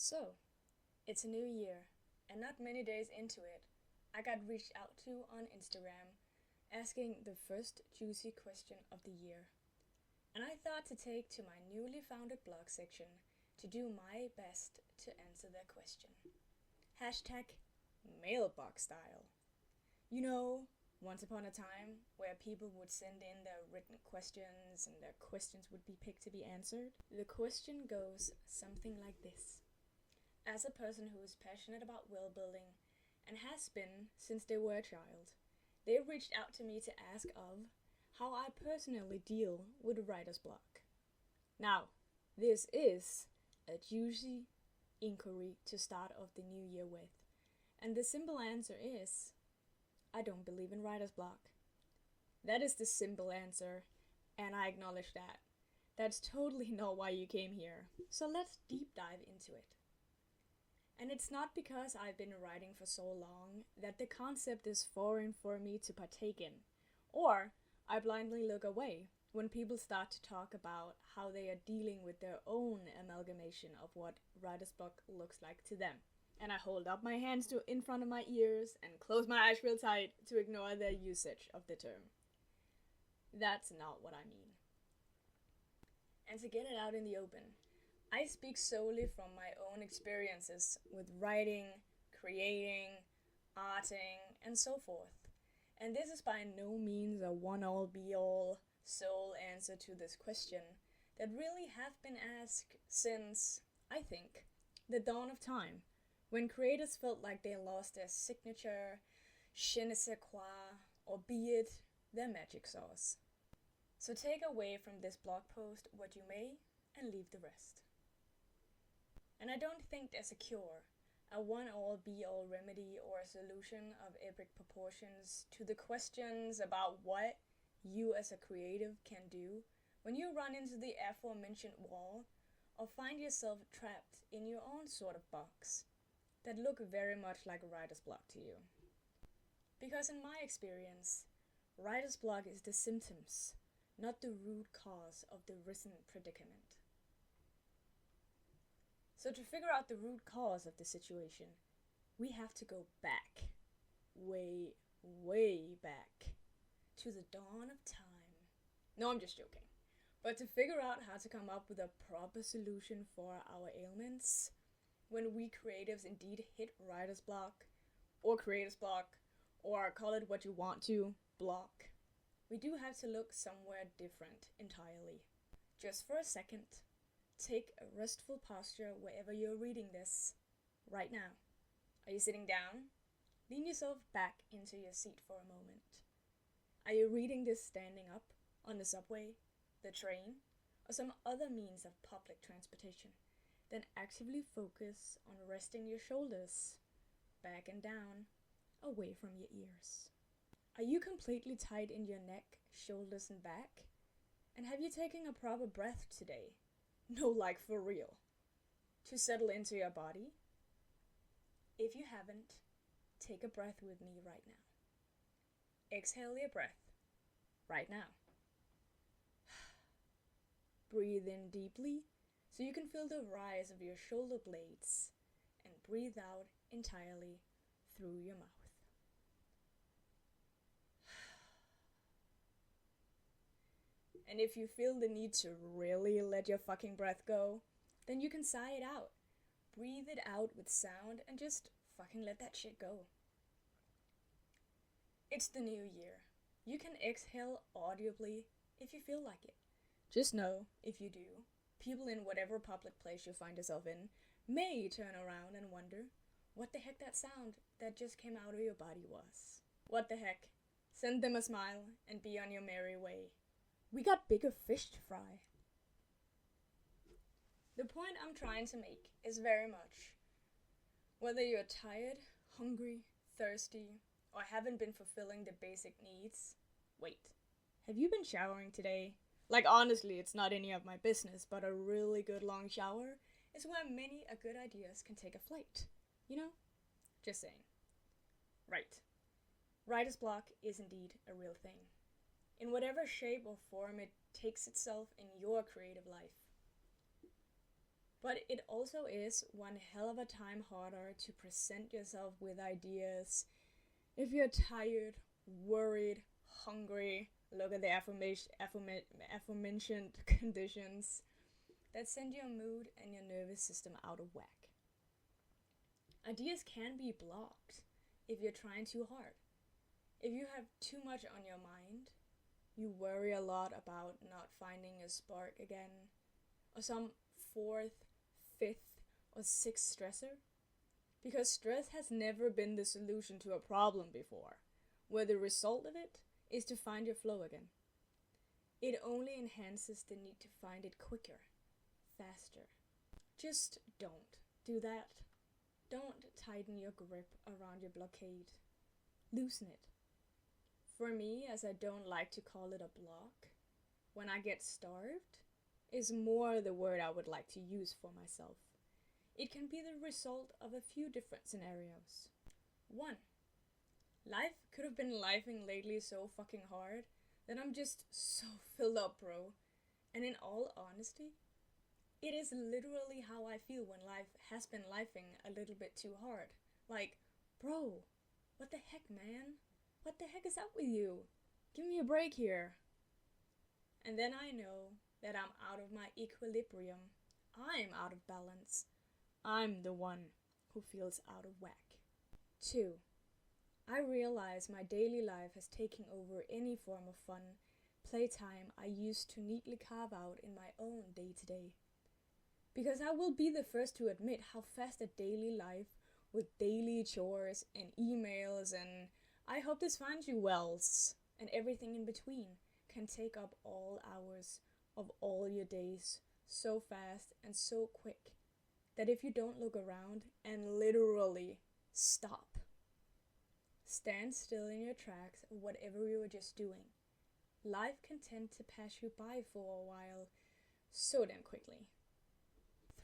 So, it's a new year, and not many days into it, I got reached out to on Instagram asking the first juicy question of the year. And I thought to take to my newly founded blog section to do my best to answer their question. Hashtag mailbox style. You know, once upon a time, where people would send in their written questions and their questions would be picked to be answered. The question goes something like this. As a person who is passionate about world building and has been since they were a child, they reached out to me to ask of how I personally deal with writer's block. Now, this is a juicy inquiry to start off the new year with, and the simple answer is I don't believe in writer's block. That is the simple answer, and I acknowledge that. That's totally not why you came here, so let's deep dive into it. And it's not because I've been writing for so long that the concept is foreign for me to partake in, or I blindly look away when people start to talk about how they are dealing with their own amalgamation of what writer's block looks like to them. And I hold up my hands in front of my ears and close my eyes real tight to ignore their usage of the term. That's not what I mean. And to get it out in the open, I speak solely from my own experiences with writing, creating, arting, and so forth. And this is by no means a one-all be-all sole answer to this question that really have been asked since, I think, the dawn of time, when creators felt like they lost their signature, je ne sais quoi, or be it, their magic sauce. So take away from this blog post what you may, and leave the rest. And I don't think there's a cure, a one-all be-all remedy or a solution of epic proportions to the questions about what you as a creative can do when you run into the aforementioned wall or find yourself trapped in your own sort of box that look very much like a writer's block to you. Because in my experience, writer's block is the symptoms, not the root cause of the risen predicament. So to figure out the root cause of the situation, we have to go back, way, way back, to the dawn of time. No, I'm just joking. But to figure out how to come up with a proper solution for our ailments, when we creatives indeed hit writer's block, or creator's block, or call it what you want to, block, we do have to look somewhere different entirely. Just for a second, take a restful posture wherever you're reading this, right now. Are you sitting down? Lean yourself back into your seat for a moment. Are you reading this standing up, on the subway, the train, or some other means of public transportation? Then actively focus on resting your shoulders, back and down, away from your ears. Are you completely tight in your neck, shoulders, and back? And have you taken a proper breath today? No, like for real. To settle into your body? If you haven't, take a breath with me right now. Exhale your breath, right now. Breathe in deeply so you can feel the rise of your shoulder blades, and breathe out entirely through your mouth. And if you feel the need to really let your fucking breath go, then you can sigh it out. Breathe it out with sound and just fucking let that shit go. It's the new year. You can exhale audibly if you feel like it. Just know, if you do, people in whatever public place you find yourself in may turn around and wonder what the heck that sound that just came out of your body was. What the heck? Send them a smile and be on your merry way. We got bigger fish to fry. The point I'm trying to make is very much whether you're tired, hungry, thirsty, or haven't been fulfilling the basic needs. Wait, have you been showering today? Like honestly, it's not any of my business, but a really good long shower is where many a good ideas can take a flight. You know? Just saying. Right. Writer's block is indeed a real thing. In whatever shape or form it takes itself in your creative life. But it also is one hell of a time harder to present yourself with ideas if you're tired, worried, hungry. Look at the aforementioned conditions that send your mood and your nervous system out of whack. Ideas can be blocked if you're trying too hard. If you have too much on your mind, you worry a lot about not finding your spark again, or some fourth, fifth, or sixth stressor. Because stress has never been the solution to a problem before, where the result of it is to find your flow again. It only enhances the need to find it quicker, faster. Just don't do that. Don't tighten your grip around your blockade. Loosen it. For me, as I don't like to call it a block, when I get starved, is more the word I would like to use for myself. It can be the result of a few different scenarios. 1. Life could have been lifing lately so fucking hard that I'm just so filled up, bro. And in all honesty, it is literally how I feel when life has been lifing a little bit too hard. Like, bro, what the heck, man? What the heck is up with you? Give me a break here. And then I know that I'm out of my equilibrium. I'm out of balance. I'm the one who feels out of whack. 2. I realize my daily life has taken over any form of fun, playtime I used to neatly carve out in my own day-to-day. Because I will be the first to admit how fast a daily life with daily chores and emails and I hope this finds you wells and everything in between can take up all hours of all your days so fast and so quick that if you don't look around and literally stop, stand still in your tracks of whatever you were just doing, life can tend to pass you by for a while so damn quickly.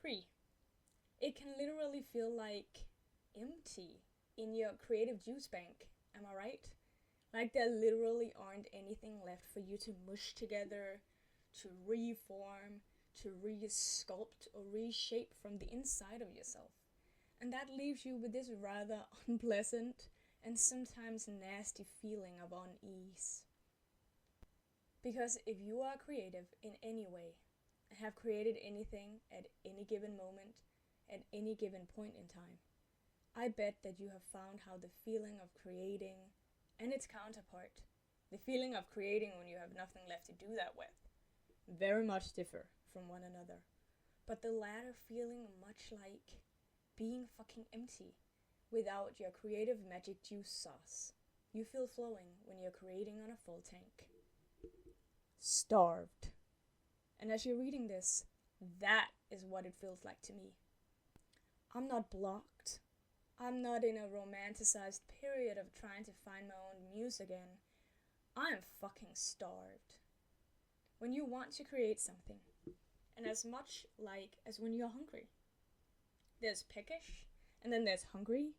3. It can literally feel like empty in your creative juice bank, am I right? Like there literally aren't anything left for you to mush together, to reform, to re-sculpt or reshape from the inside of yourself. And that leaves you with this rather unpleasant and sometimes nasty feeling of unease. Because if you are creative in any way, and have created anything at any given moment, at any given point in time, I bet that you have found how the feeling of creating and its counterpart, the feeling of creating when you have nothing left to do that with, very much differ from one another. But the latter feeling much like being fucking empty without your creative magic juice sauce. You feel flowing when you're creating on a full tank. Starved. And as you're reading this, that is what it feels like to me. I'm not blocked. I'm not in a romanticized period of trying to find my own muse again. I'm fucking starved. When you want to create something, and as much like as when you're hungry. There's peckish, and then there's hungry,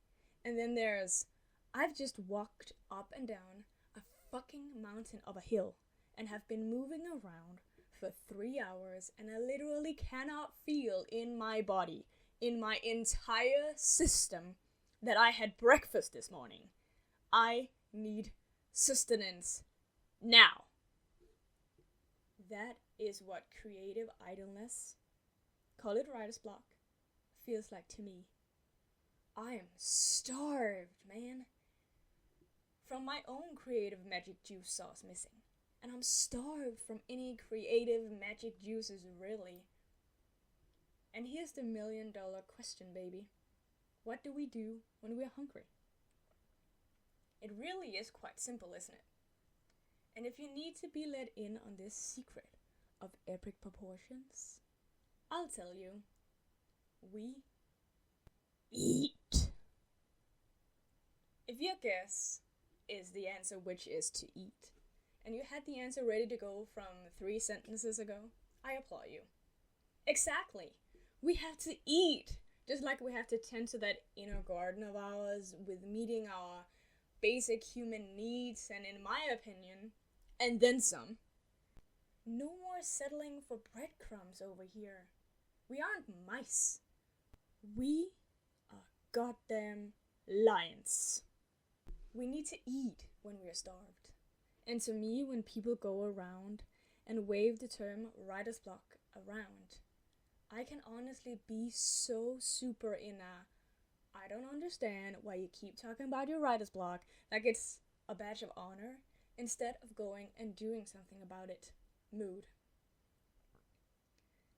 and then there's I've just walked up and down a fucking mountain of a hill and have been moving around for 3 hours and I literally cannot feel in my body, in my entire system, that I had breakfast this morning. I need sustenance now. That is what creative idleness, call it writer's block, feels like to me. I am starved, man. From my own creative magic juice sauce missing. And I'm starved from any creative magic juices, really. And here's the $1 million question, baby. What do we do when we're hungry? It really is quite simple, isn't it? And if you need to be let in on this secret of epic proportions, I'll tell you. We eat. If your guess is the answer, which is to eat, and you had the answer ready to go from 3 sentences ago, I applaud you. Exactly. We have to eat, just like we have to tend to that inner garden of ours with meeting our basic human needs, and in my opinion, and then some. No more settling for breadcrumbs over here. We aren't mice. We are goddamn lions. We need to eat when we're starved. And to me, when people go around and wave the term writer's block around, I can honestly be so super in I don't understand why you keep talking about your writer's block like it's a badge of honor instead of going and doing something about it mood.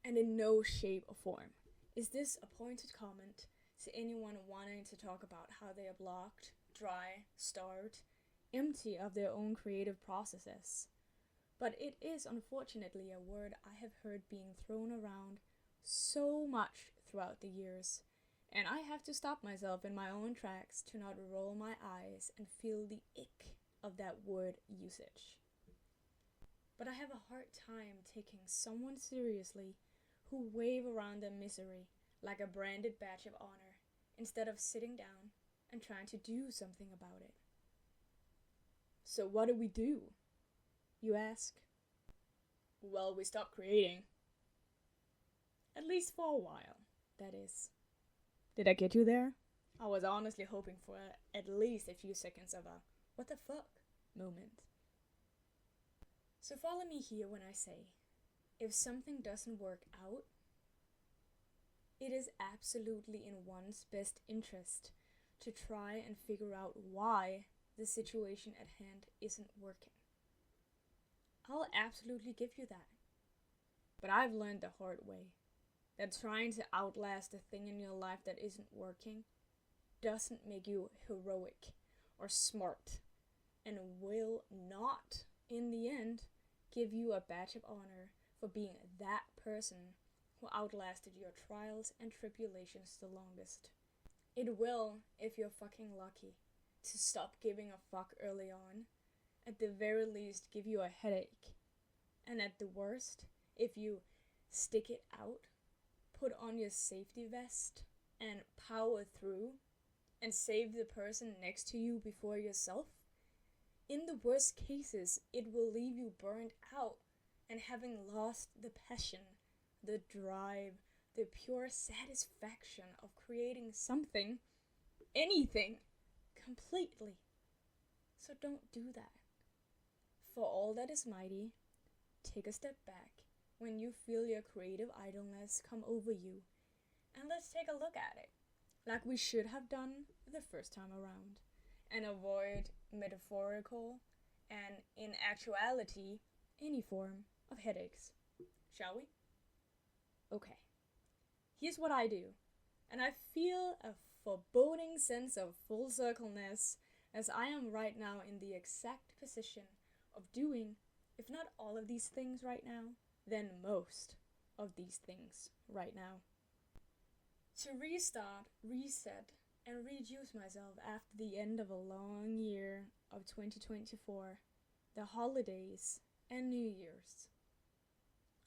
And in no shape or form is this a pointed comment to anyone wanting to talk about how they are blocked, dry, starved, empty of their own creative processes. But it is unfortunately a word I have heard being thrown around so much throughout the years, and I have to stop myself in my own tracks to not roll my eyes and feel the ick of that word usage. But I have a hard time taking someone seriously who wave around their misery like a branded badge of honor instead of sitting down and trying to do something about it. So what do? You ask. Well, we stop creating. At least for a while, that is. Did I get you there? I was honestly hoping for at least a few seconds of a what the fuck moment. So follow me here when I say, if something doesn't work out, it is absolutely in one's best interest to try and figure out why the situation at hand isn't working. I'll absolutely give you that. But I've learned the hard way that trying to outlast a thing in your life that isn't working doesn't make you heroic or smart and will not, in the end, give you a badge of honor for being that person who outlasted your trials and tribulations the longest. It will, if you're fucking lucky, to stop giving a fuck early on, at the very least give you a headache, and at the worst, if you stick it out, put on your safety vest, and power through, and save the person next to you before yourself, in the worst cases, it will leave you burned out and having lost the passion, the drive, the pure satisfaction of creating something, anything, completely. So don't do that. For all that is mighty, take a step back when you feel your creative idleness come over you, and let's take a look at it, like we should have done the first time around, and avoid metaphorical and, in actuality, any form of headaches. Shall we? Okay. Here's what I do, and I feel a foreboding sense of full circleness as I am right now in the exact position of doing, if not all of these things right now, then most of these things right now. To restart, reset, and rejuice myself after the end of a long year of 2024, the holidays, and New Year's.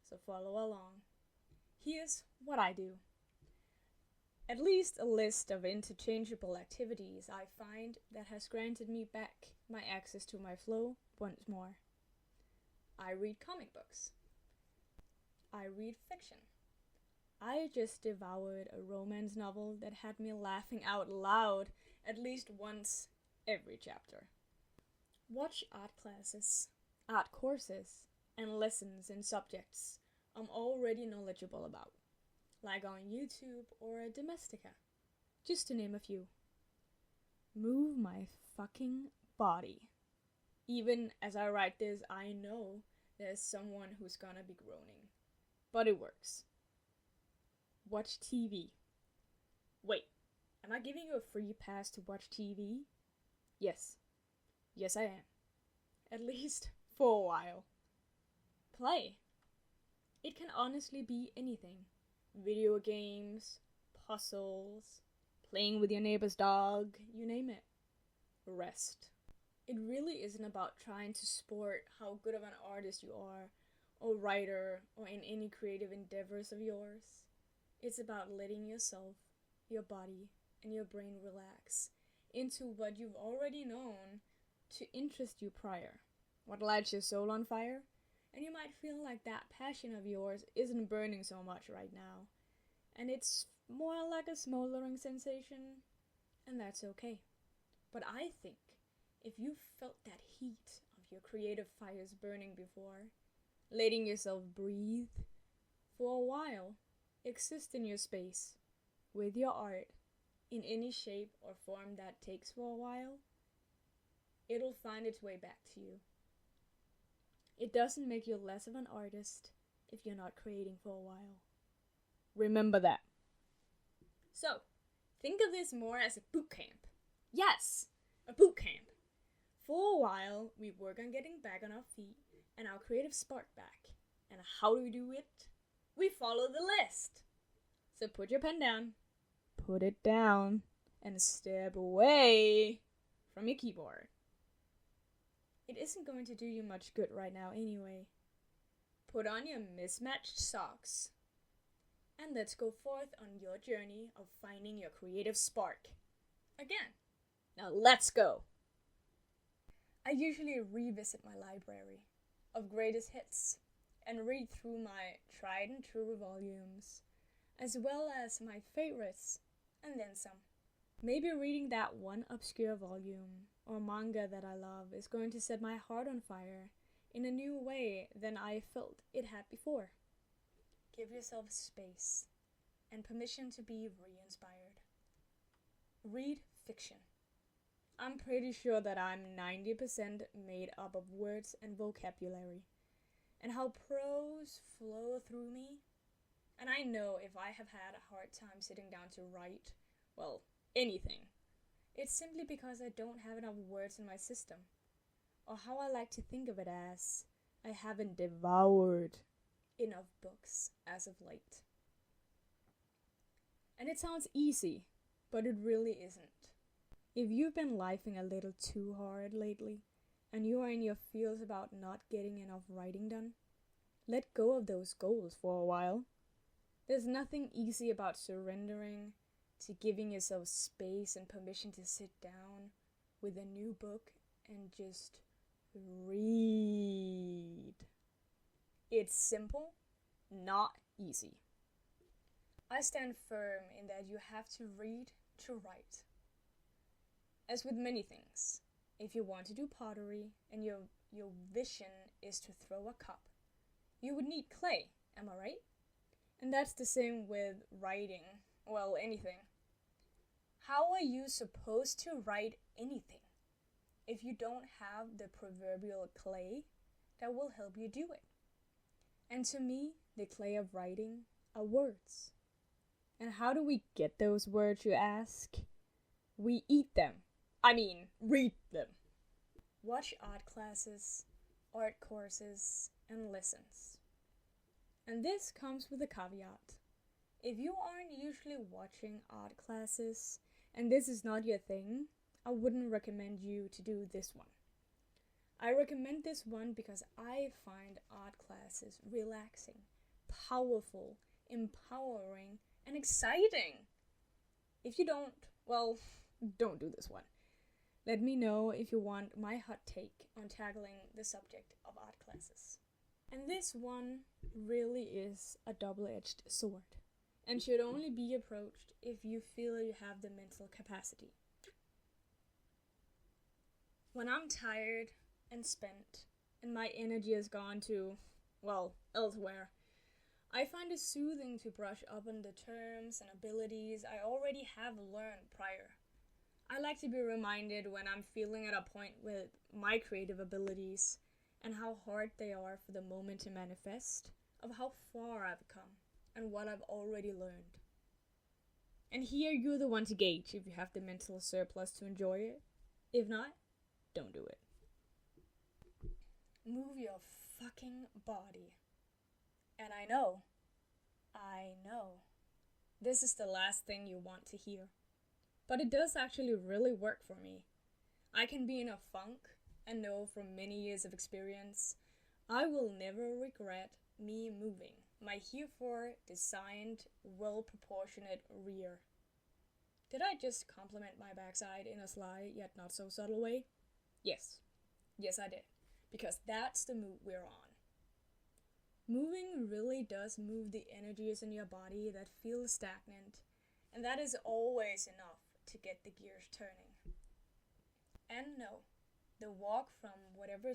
So follow along. Here's what I do. At least a list of interchangeable activities I find that has granted me back my access to my flow once more. I read comic books. I read fiction. I just devoured a romance novel that had me laughing out loud at least once every chapter. Watch art classes, art courses, and lessons in subjects I'm already knowledgeable about, like on YouTube or Domestika, just to name a few. Move my fucking body. Even as I write this, I know there's someone who's gonna be groaning. But it works. Watch TV. Wait, am I giving you a free pass to watch TV? Yes. Yes, I am. At least for a while. Play. It can honestly be anything. Video games, puzzles, playing with your neighbor's dog, you name it. Rest. It really isn't about trying to sport how good of an artist you are, or writer, or in any creative endeavors of yours. It's about letting yourself, your body, and your brain relax into what you've already known to interest you prior, what lights your soul on fire, and you might feel like that passion of yours isn't burning so much right now, and it's more like a smoldering sensation, and that's okay. But I think if you felt that heat of your creative fires burning before, letting yourself breathe for a while, exist in your space, with your art, in any shape or form that takes for a while, it'll find its way back to you. It doesn't make you less of an artist if you're not creating for a while. Remember that. So, think of this more as a boot camp. Yes, a boot camp. For a while, we work on getting back on our feet and our creative spark back. And how do we do it? We follow the list. So put your pen down, put it down, and step away from your keyboard. It isn't going to do you much good right now anyway. Put on your mismatched socks, and let's go forth on your journey of finding your creative spark. Again, now let's go. I usually revisit my library of greatest hits and read through my tried and true volumes, as well as my favorites, and then some. Maybe reading that one obscure volume or manga that I love is going to set my heart on fire in a new way than I felt it had before. Give yourself space and permission to be re-inspired. Read fiction. I'm pretty sure that I'm 90% made up of words and vocabulary, and how prose flow through me. And I know if I have had a hard time sitting down to write, well, anything, it's simply because I don't have enough words in my system. Or how I like to think of it as, I haven't devoured enough books as of late. And it sounds easy, but it really isn't. If you've been lifing a little too hard lately, and you are in your feels about not getting enough writing done, let go of those goals for a while. There's nothing easy about surrendering to giving yourself space and permission to sit down with a new book and just read. It's simple, not easy. I stand firm in that you have to read to write. As with many things, if you want to do pottery and your vision is to throw a cup, you would need clay, am I right? And that's the same with writing, well, anything. How are you supposed to write anything if you don't have the proverbial clay that will help you do it? And to me, the clay of writing are words. And how do we get those words, you ask? We eat them. Read them. Watch art classes, art courses, and lessons. And this comes with a caveat. If you aren't usually watching art classes, and this is not your thing, I wouldn't recommend you to do this one. I recommend this one because I find art classes relaxing, powerful, empowering, and exciting. If you don't, well, don't do this one. Let me know if you want my hot take on tackling the subject of art classes. And this one really is a double-edged sword, and should only be approached if you feel you have the mental capacity. When I'm tired and spent, and my energy has gone to, well, elsewhere, I find it soothing to brush up on the terms and abilities I already have learned prior. I like to be reminded when I'm feeling at a point with my creative abilities and how hard they are for the moment to manifest, of how far I've come and what I've already learned. And here you're the one to gauge if you have the mental surplus to enjoy it. If not, don't do it. Move your fucking body. And I know, this is the last thing you want to hear. But it does actually really work for me. I can be in a funk and know from many years of experience, I will never regret me moving my heretofore designed, well-proportionate rear. Did I just compliment my backside in a sly yet not so subtle way? Yes, I did. Because that's the mood we're on. Moving really does move the energies in your body that feel stagnant, and that is always enough to get the gears turning. And no, the walk from whatever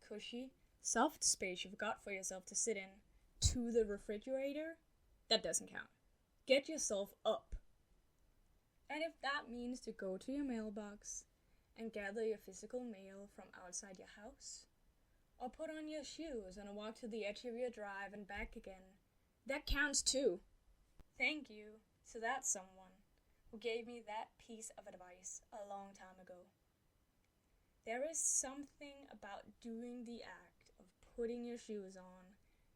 cushy, soft space you've got for yourself to sit in to the refrigerator, that doesn't count. Get yourself up. And if that means to go to your mailbox and gather your physical mail from outside your house, or put on your shoes and walk to the edge of your drive and back again, that counts too. Thank you to that someone who gave me that piece of advice a long time ago. There is something about doing the act of putting your shoes on,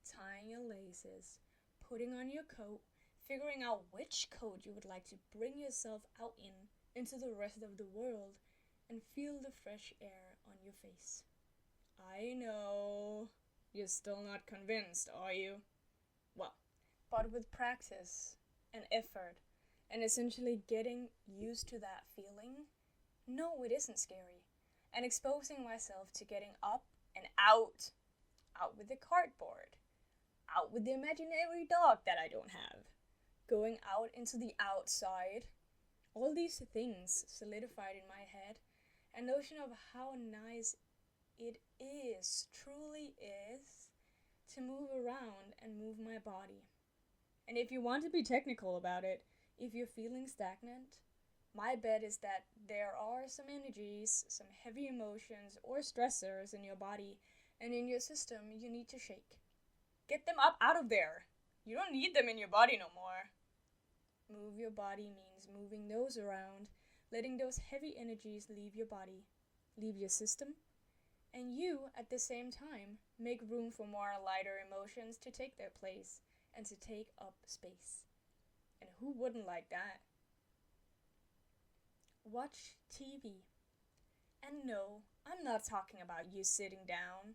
tying your laces, putting on your coat, figuring out which coat you would like to bring yourself out into the rest of the world, and feel the fresh air on your face. I know, you're still not convinced, are you? Well, but with practice and effort, and essentially getting used to that feeling, no, it isn't scary. And exposing myself to getting up and out with the cardboard, out with the imaginary dog that I don't have, going out into the outside, all these things solidified in my head, a notion of how nice it truly is, to move around and move my body. And if you want to be technical about it, if you're feeling stagnant, my bet is that there are some energies, some heavy emotions or stressors in your body and in your system you need to shake. Get them up out of there. You don't need them in your body no more. Move your body means moving those around, letting those heavy energies leave your body, leave your system, and you, at the same time, make room for more lighter emotions to take their place and to take up space. And who wouldn't like that? Watch TV. And no, I'm not talking about you sitting down,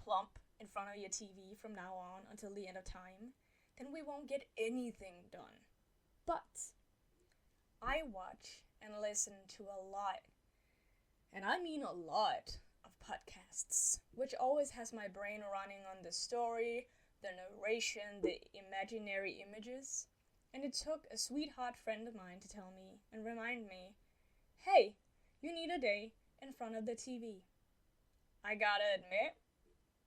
plump in front of your TV from now on until the end of time. Then we won't get anything done. But I watch and listen to a lot, and I mean a lot, of podcasts, which always has my brain running on the story, the narration, the imaginary images. And it took a sweetheart friend of mine to tell me and remind me, hey, you need a day in front of the TV. I gotta admit,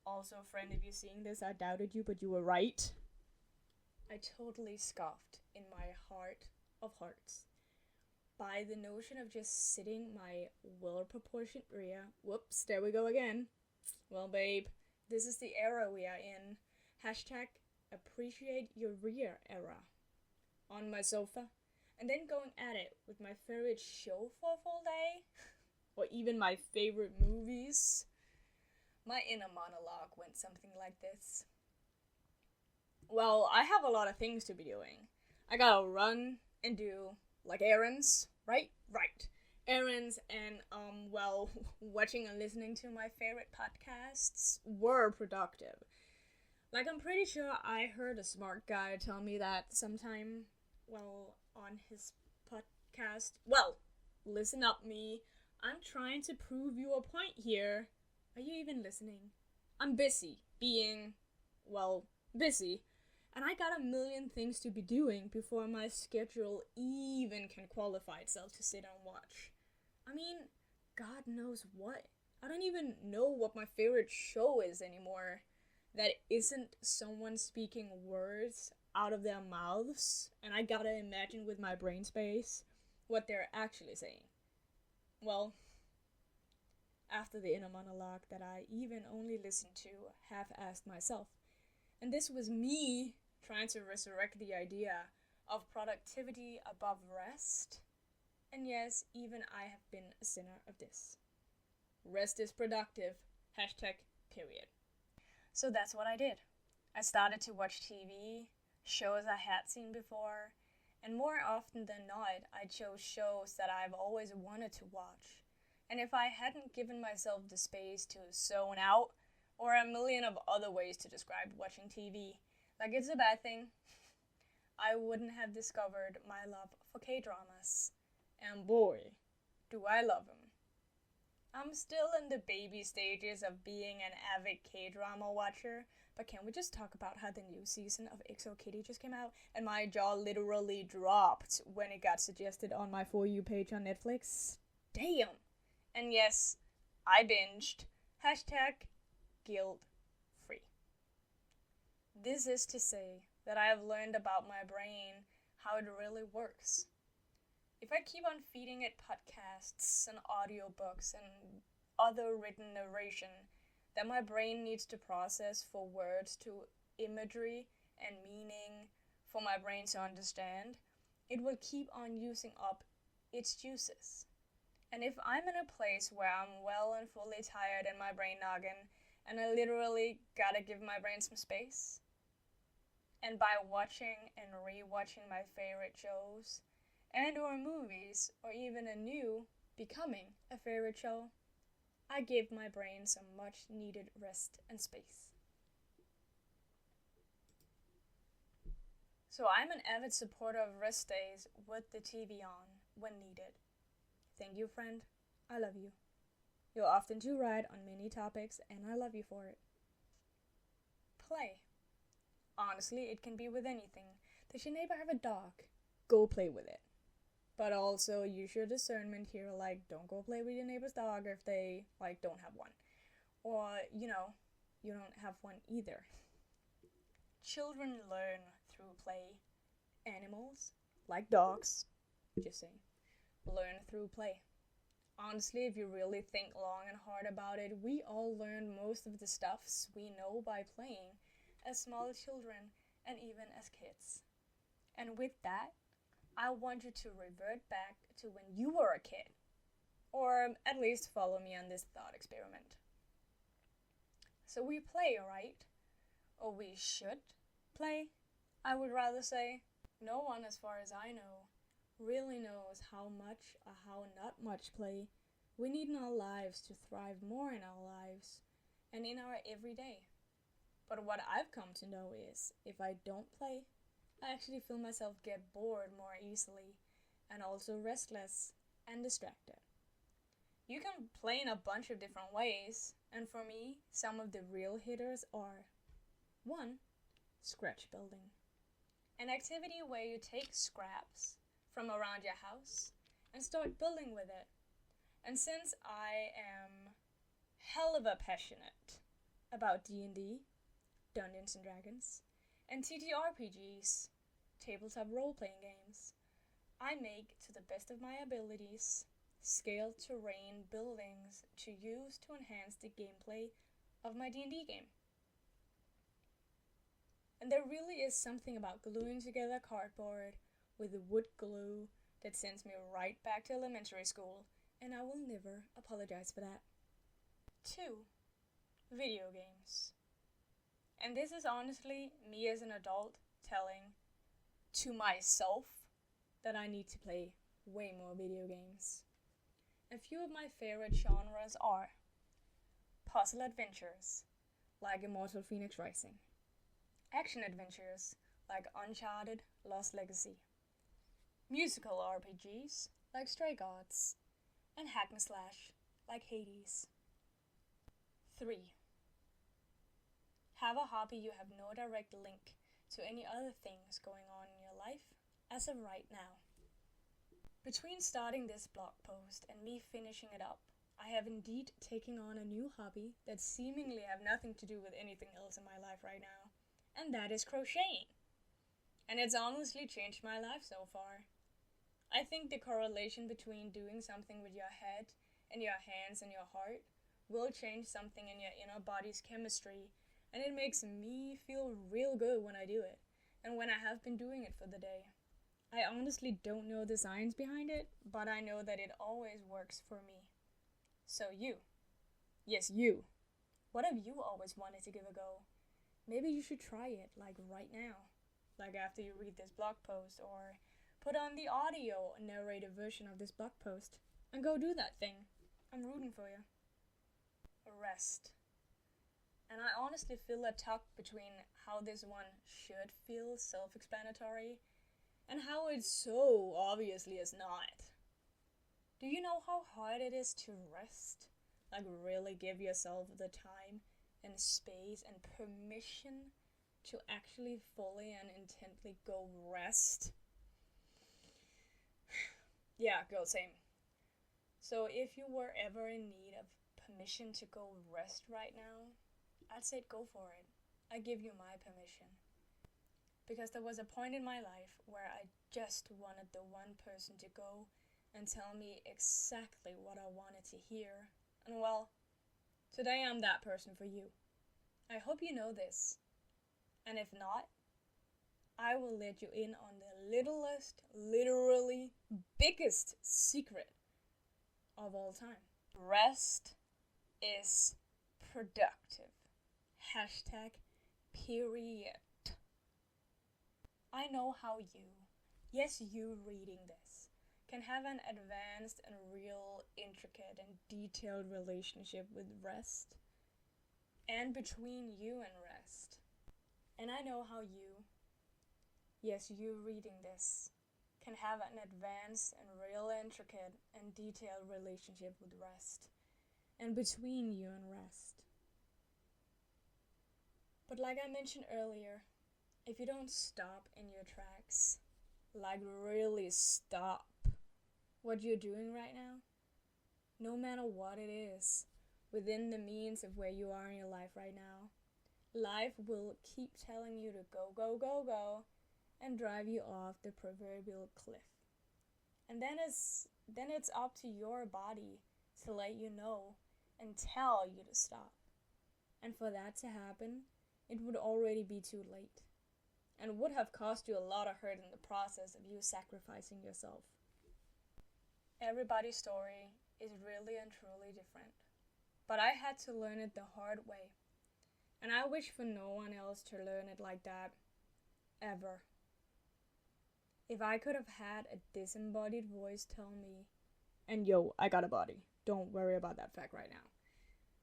also friend, if you're seeing this, I doubted you, but you were right. I totally scoffed in my heart of hearts by the notion of just sitting my well-proportioned rear. Whoops, there we go again. Well, babe, this is the era we are in. Hashtag appreciate your rear era. On my sofa, and then going at it with my favorite show for a full day, or even my favorite movies. My inner monologue went something like this. Well, I have a lot of things to be doing. I gotta run and do, like, errands, right? Right. Errands and, watching and listening to my favorite podcasts were productive. Like, I'm pretty sure I heard a smart guy tell me that sometime, on his podcast. Well, listen up, me. I'm trying to prove you a point here. Are you even listening? I'm busy being, busy. And I got a million things to be doing before my schedule even can qualify itself to sit and watch. I mean, God knows what. I don't even know what my favorite show is anymore. That isn't someone speaking words out of their mouths, and I gotta imagine with my brain space what they're actually saying. Well, after the inner monologue that I even only listened to half-assed myself. And this was me trying to resurrect the idea of productivity above rest. And yes, even I have been a sinner of this. Rest is productive. #period. So that's what I did. I started to watch TV, shows I had seen before, and more often than not, I chose shows that I've always wanted to watch. And if I hadn't given myself the space to zone out, or a million of other ways to describe watching TV, like it's a bad thing, I wouldn't have discovered my love for K-dramas. And boy, do I love them. I'm still in the baby stages of being an avid K-drama watcher, But can we just talk about how the new season of XO Kitty just came out? And my jaw literally dropped when it got suggested on my For You page on Netflix. Damn! And yes, I binged. Hashtag guilt free. This is to say that I have learned about my brain, how it really works. If I keep on feeding it podcasts and audiobooks and other written narration that my brain needs to process for words to imagery and meaning for my brain to understand, it will keep on using up its juices. And if I'm in a place where I'm well and fully tired in my brain noggin, and I literally gotta give my brain some space, and by watching and re-watching my favorite shows, and or movies, or even a new becoming a favorite show, I give my brain some much needed rest and space. So I'm an avid supporter of rest days with the TV on when needed. Thank you, friend. I love you. You're often too right on many topics, and I love you for it. Play. Honestly, it can be with anything. Does your neighbor have a dog? Go play with it. But also use your discernment here, like don't go play with your neighbor's dog if they don't have one. Or, you don't have one either. Children learn through play. Animals, like dogs, just saying, learn through play. Honestly, if you really think long and hard about it, we all learn most of the stuffs we know by playing as small children and even as kids. And with that, I want you to revert back to when you were a kid. Or at least follow me on this thought experiment. So we play, right? Or we should play, I would rather say. No one, as far as I know, really knows how much or how not much play we need in our lives to thrive more in our lives and in our everyday. But what I've come to know is, if I don't play, I actually feel myself get bored more easily and also restless and distracted. You can play in a bunch of different ways, and for me, some of the real hitters are 1. Scratch building. An activity where you take scraps from around your house and start building with it. And since I am hell of a passionate about D&D, Dungeons and Dragons, and TTRPGs, tabletop role-playing games, I make, to the best of my abilities, scaled terrain buildings to use to enhance the gameplay of my D&D game. And there really is something about gluing together cardboard with wood glue that sends me right back to elementary school, and I will never apologize for that. 2. Video games. And this is honestly me as an adult telling to myself that I need to play way more video games. A few of my favorite genres are puzzle adventures, like Immortal Phoenix Rising, action adventures, like Uncharted Lost Legacy, musical RPGs, like Stray Gods, and hack and slash, like Hades. 3. Have a hobby you have no direct link to any other things going on in your life as of right now. Between starting this blog post and me finishing it up, I have indeed taken on a new hobby that seemingly have nothing to do with anything else in my life right now, and that is crocheting. And it's honestly changed my life so far. I think the correlation between doing something with your head and your hands and your heart will change something in your inner body's chemistry, and it makes me feel real good when I do it, and when I have been doing it for the day. I honestly don't know the science behind it, but I know that it always works for me. So you, yes you, what have you always wanted to give a go? Maybe you should try it, like right now, like after you read this blog post, or put on the audio narrated version of this blog post, and go do that thing. I'm rooting for you. Rest. And I honestly feel a tug between how this one should feel self-explanatory and how it so obviously is not. Do you know how hard it is to rest? Like really give yourself the time and space and permission to actually fully and intently go rest. Yeah, girl, same. So if you were ever in need of permission to go rest right now, I'd say go for it. I give you my permission. Because there was a point in my life where I just wanted the one person to go and tell me exactly what I wanted to hear. And well, today I'm that person for you. I hope you know this. And if not, I will let you in on the littlest, literally biggest secret of all time. Rest is productive. Hashtag period. I know how yes, you reading this, can have an advanced and real, intricate and detailed relationship with rest and between you and rest. And I know how yes, you reading this, can have an advanced and real, intricate and detailed relationship with rest and between you and rest. But like I mentioned earlier, if you don't stop in your tracks, like really stop what you're doing right now, no matter what it is, within the means of where you are in your life right now, life will keep telling you to go, go, go, go, and drive you off the proverbial cliff. And then it's up to your body to let you know and tell you to stop. And for that to happen, it would already be too late, and would have cost you a lot of hurt in the process of you sacrificing yourself. Everybody's story is really and truly different, but I had to learn it the hard way, and I wish for no one else to learn it like that, ever. If I could have had a disembodied voice tell me, and yo, I got a body, don't worry about that fact right now,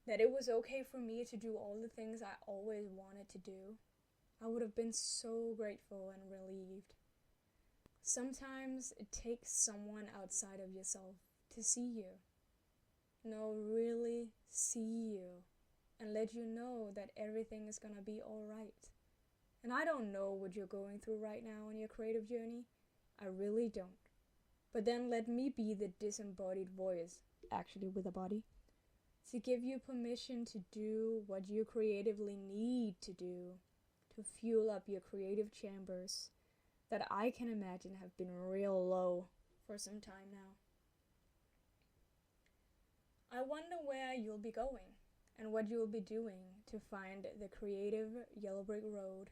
that it was okay for me to do all the things I always wanted to do, I would have been so grateful and relieved. Sometimes it takes someone outside of yourself to see you. No, really see you and let you know that everything is gonna be alright. And I don't know what you're going through right now in your creative journey. I really don't. But then let me be the disembodied voice, actually with a body, to give you permission to do what you creatively need to do to fuel up your creative chambers that I can imagine have been real low for some time now. I wonder where you'll be going and what you'll be doing to find the creative yellow brick road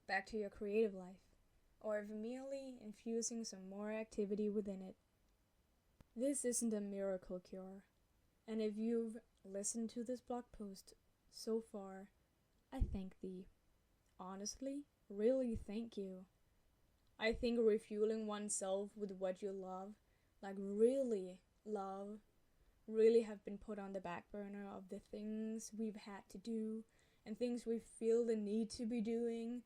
back to your creative life, or if merely infusing some more activity within it. This isn't a miracle cure, and if you've listened to this blog post so far, I thank thee. Honestly, really thank you. I think refueling oneself with what you love, like really love, really have been put on the back burner of the things we've had to do and things we feel the need to be doing.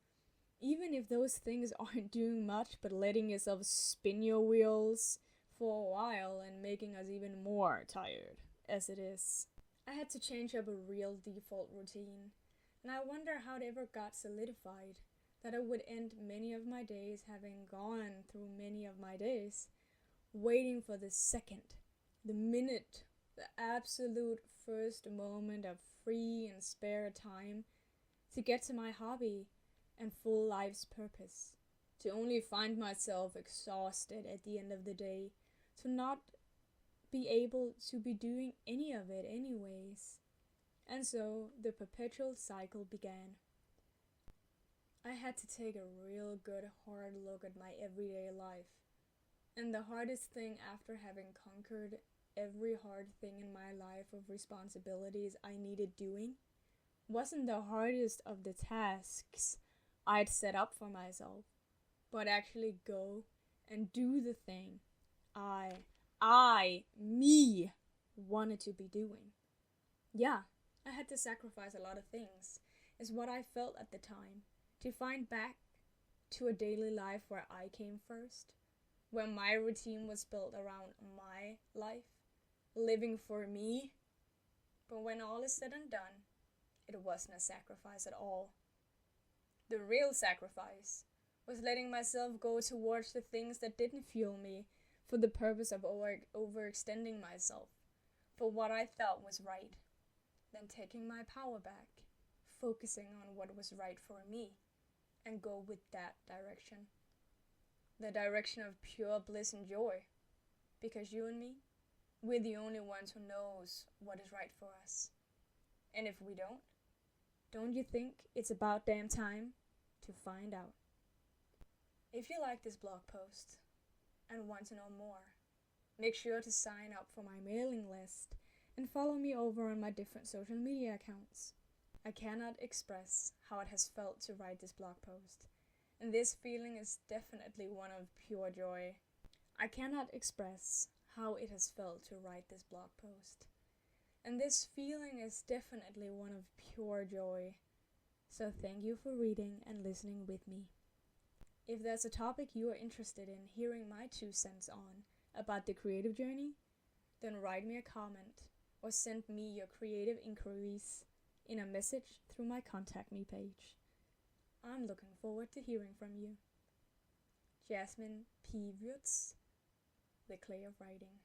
Even if those things aren't doing much but letting yourself spin your wheels for a while and making us even more tired as it is. I had to change up a real default routine, and I wonder how it ever got solidified that I would end many of my days, having gone through many of my days, waiting for the second, the minute, the absolute first moment of free and spare time to get to my hobby and full life's purpose, to only find myself exhausted at the end of the day, to not be able to be doing any of it anyways. And so the perpetual cycle began. I had to take a real good hard look at my everyday life. And the hardest thing after having conquered every hard thing in my life of responsibilities I needed doing wasn't the hardest of the tasks I'd set up for myself, but actually go and do the thing me wanted to be doing. Yeah, I had to sacrifice a lot of things, is what I felt at the time, to find back to a daily life where I came first, where my routine was built around my life, living for me. But when all is said and done, it wasn't a sacrifice at all. The real sacrifice was letting myself go towards the things that didn't fuel me for the purpose of overextending myself for what I felt was right, then taking my power back, focusing on what was right for me, and go with that direction. The direction of pure bliss and joy. Because you and me, we're the only ones who knows what is right for us. And if we don't you think it's about damn time to find out? If you like this blog post and want to know more, make sure to sign up for my mailing list and follow me over on my different social media accounts. I cannot express how it has felt to write this blog post, and this feeling is definitely one of pure joy. I cannot express how it has felt to write this blog post, and this feeling is definitely one of pure joy. So thank you for reading and listening with me. If there's a topic you are interested in hearing my 2 cents on about the creative journey, then write me a comment or send me your creative inquiries in a message through my Contact Me page. I'm looking forward to hearing from you. Jasmine P. Wurtz, The Clay of Writing.